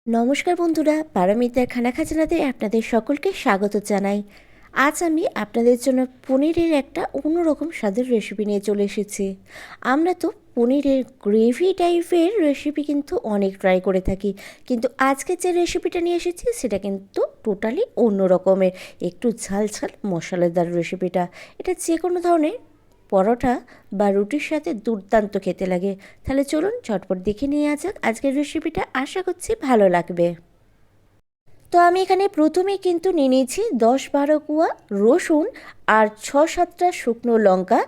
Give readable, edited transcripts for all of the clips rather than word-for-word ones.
নমস্কার বন্ধুরা, পারমিতার খানা খাজানাতে আপনাদের সকলকে স্বাগত জানাই। আজ আমি আপনাদের জন্য পনিরের একটা অন্যরকম স্বাদের রেসিপি নিয়ে চলে এসেছি। আমরা তো পনিরের গ্রেভি টাইপের রেসিপি কিন্তু অনেক ট্রাই করে থাকি, কিন্তু আজকে যে রেসিপিটা নিয়ে এসেছি সেটা কিন্তু টোটালি অন্য রকমের, একটু ঝাল ঝাল মশলাদার রেসিপিটা। এটা যে কোনো ধরনের পরোটা বা রুটির সাথে দুর্দান্ত খেতে লাগে। তাহলে চলুন ঝটপট দেখে নিয়ে যাক আজকের রেসিপিটা, আশা করছি ভালো লাগবে। তো আমি এখানে প্রথমেই কিন্তু নিয়ে নিয়েছি 10-12 কোয়া রসুন আর 6-7টা শুকনো লঙ্কা।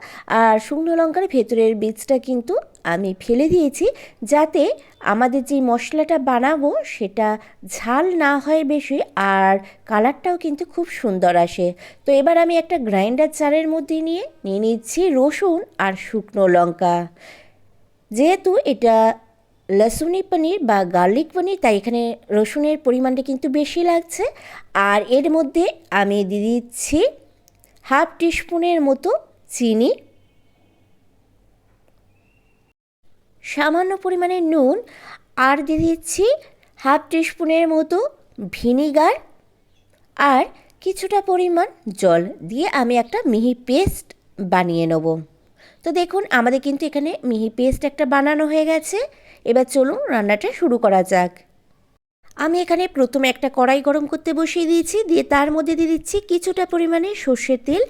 আর শুকনো লঙ্কার ভেতরের বীজটা কিন্তু আমি ফেলে দিয়েছি, যাতে আমাদের যে মশলাটা বানাবো সেটা ঝাল না হয় বেশি, আর কালারটাও কিন্তু খুব সুন্দর আসে। তো এবার আমি একটা গ্রাইন্ডার জারের মধ্যে নিয়ে নিচ্ছি রসুন আর শুকনো লঙ্কা। যেহেতু এটা লহসুনি পনির বা গার্লিক পনির, তাই এখানে রসুনের পরিমাণটা কিন্তু বেশি লাগছে। আর এর মধ্যে আমি দিয়ে দিচ্ছি হাফ টিস্পুনের মতো চিনি, সামান্য পরিমাণে নুন, আর দিয়ে দিচ্ছি হাফ টিস্পুনের মতো ভিনিগার, আর কিছুটা পরিমাণ জল দিয়ে আমি একটা মিহি পেস্ট বানিয়ে নেব। তো দেখুন আমাদের কিন্তু এখানে মিহি পেস্ট একটা বানানো হয়ে গেছে। এবার চলুন রান্নাটা শুরু করা যাক। আমি এখানে প্রথমে একটা কড়াই গরম করতে বসিয়ে দিয়েছি, দিয়ে তার মধ্যে দিয়ে দিচ্ছি কিছুটা পরিমাণে সর্ষের তেল।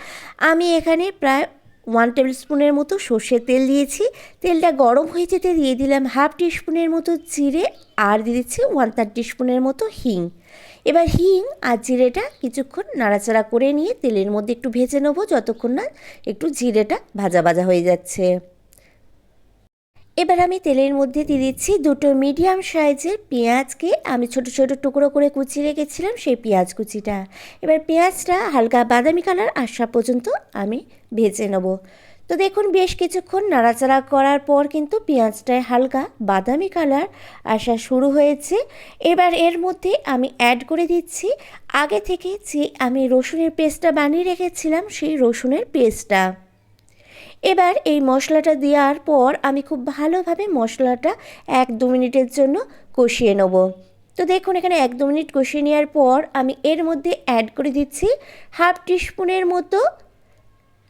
আমি এখানে প্রায় 1 টেবিল স্পুনের মতো সর্ষের তেল দিয়েছি। তেলটা গরম হয়ে যেতে দিয়ে দিলাম হাফ টিস্পুনের মতো জিরে, আর দিয়ে দিচ্ছি 1/3 টিস্পুনের মতো হিং। এবার হিং আর জিরেটা কিছুক্ষণ নাড়াচাড়া করে নিয়ে তেলের মধ্যে একটু ভেজে নেবো, যতক্ষণ না একটু জিরেটা ভাজা ভাজা হয়ে যাচ্ছে। এবার আমি তেলের মধ্যে দিয়ে দিচ্ছি দুটো মিডিয়াম সাইজের পেঁয়াজকে আমি ছোট ছোট টুকরো করে কুচিয়ে রেখেছিলাম, সেই পেঁয়াজ কুচিটা। এবার পেঁয়াজটা হালকা বাদামি কালার আসা পর্যন্ত আমি ভেজে নেব। তো দেখুন বেশ কিছুক্ষণ নাড়াচাড়া করার পর কিন্তু পেঁয়াজটায় হালকা বাদামি কালার আসা শুরু হয়েছে। এবার এর মধ্যে আমি অ্যাড করে দিচ্ছি আগে থেকে যে আমি রসুনের পেস্টটা বানিয়ে রেখেছিলাম, সেই রসুনের পেস্টটা। এবার এই মশলাটা দেওয়ার পর আমি খুব ভালোভাবে মশলাটা 1-2 মিনিটের জন্য কষিয়ে নেব। তো দেখুন এখানে 1-2 মিনিট কষিয়ে নেওয়ার পর আমি এর মধ্যে অ্যাড করে দিচ্ছি হাফ টিস্পুনের মতো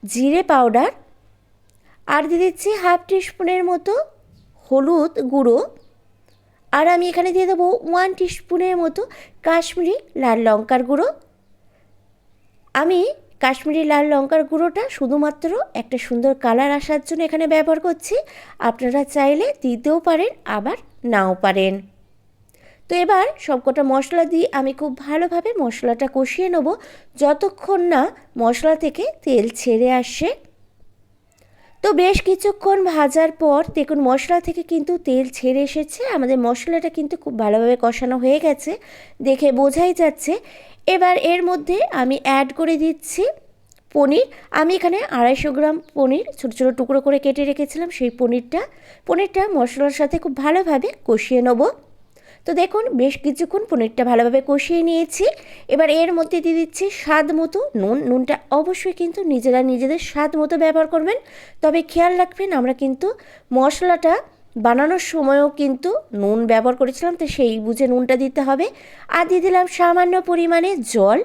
জিরে পাউডার, আর দিয়ে দিচ্ছি হাফ টিস্পুনের মতো হলুদ গুঁড়ো, আর আমি এখানে দিয়ে দেবো 1 টিস্পুনের মতো কাশ্মীরি লাল লঙ্কার গুঁড়ো। আমি কাশ্মীরি লাল লঙ্কার গুঁড়োটা শুধুমাত্র একটা সুন্দর কালার আসার জন্য এখানে ব্যবহার করছি। আপনারা চাইলে দিতেও পারেন, আবার নাও পারেন। তো এবার সবকটা মশলা দিয়ে আমি খুব ভালোভাবে মশলাটা কষিয়ে নেব, যতক্ষণ না মশলা থেকে তেল ছেড়ে আসে। তো বেশ কিছুক্ষণ ভাজার পর দেখুন মশলা থেকে কিন্তু তেল ছেড়ে এসেছে, আমাদের মশলাটা কিন্তু খুব ভালোভাবে কষানো হয়ে গেছে, দেখে বোঝাই যাচ্ছে। এবার এর মধ্যে আমি অ্যাড করে দিচ্ছি পনির। আমি এখানে 250 গ্রাম পনির ছোটো ছোটো টুকরো করে কেটে রেখেছিলাম, সেই পনিরটা মশলার সাথে খুব ভালোভাবে কষিয়ে নেব। তো দেখুন বেশ কিছুক্ষণ পনিরটা ভালোভাবে কষিয়ে নিয়েছি। এবার এর মধ্যে দিয়ে দিচ্ছি স্বাদ মতো নুন। নুনটা অবশ্যই কিন্তু নিজেরা নিজেদের স্বাদ মতো ব্যবহার করবেন, তবে খেয়াল রাখবেন আমরা কিন্তু মশলাটা বানানোর সময়ও কিন্তু নুন ব্যবহার করেছিলাম, তো সেই বুঝে নুনটা দিতে হবে। আর দিয়ে দিলাম সামান্য পরিমাণে জল।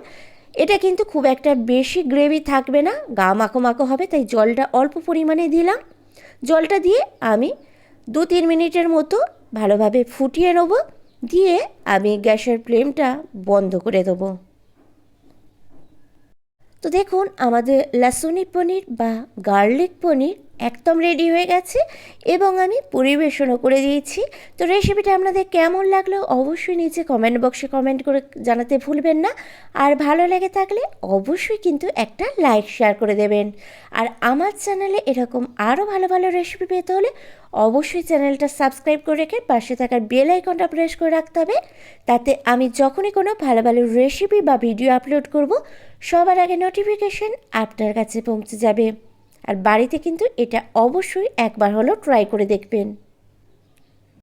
এটা কিন্তু খুব একটা বেশি গ্রেভি থাকবে না, গা মাখো মাখো হবে, তাই জলটা অল্প পরিমাণে দিলাম। জলটা দিয়ে আমি 2-3 মিনিটের মতো ভালোভাবে ফুটিয়ে নেব, দিয়ে আমি গ্যাসের ফ্লেমটা বন্ধ করে দেবো। তো দেখুন আমাদের লহসুনি পনির বা গার্লিক পনির একদম রেডি হয়ে গেছে, এবং আমি পরিবেশনও করে দিয়েছি। তো রেসিপিটা আপনাদের কেমন লাগলো অবশ্যই নিচে কমেন্ট বক্সে কমেন্ট করে জানাতে ভুলবেন না। আর ভালো লেগে থাকলে অবশ্যই কিন্তু একটা লাইক শেয়ার করে দেবেন। আর আমার চ্যানেলে এরকম আরও ভালো ভালো রেসিপি পেতে হলে অবশ্যই চ্যানেলটা সাবস্ক্রাইব করে রেখে পাশে থাকার বেল আইকনটা প্রেস করে রাখতে হবে, তাতে আমি যখনই কোনো ভালো ভালো রেসিপি বা ভিডিও আপলোড করব সবার আগে নোটিফিকেশন আপনার কাছে পৌঁছে যাবে। আর বাড়িতে কিন্তু এটা অবশ্যই একবার হলেও ট্রাই করে দেখবেন।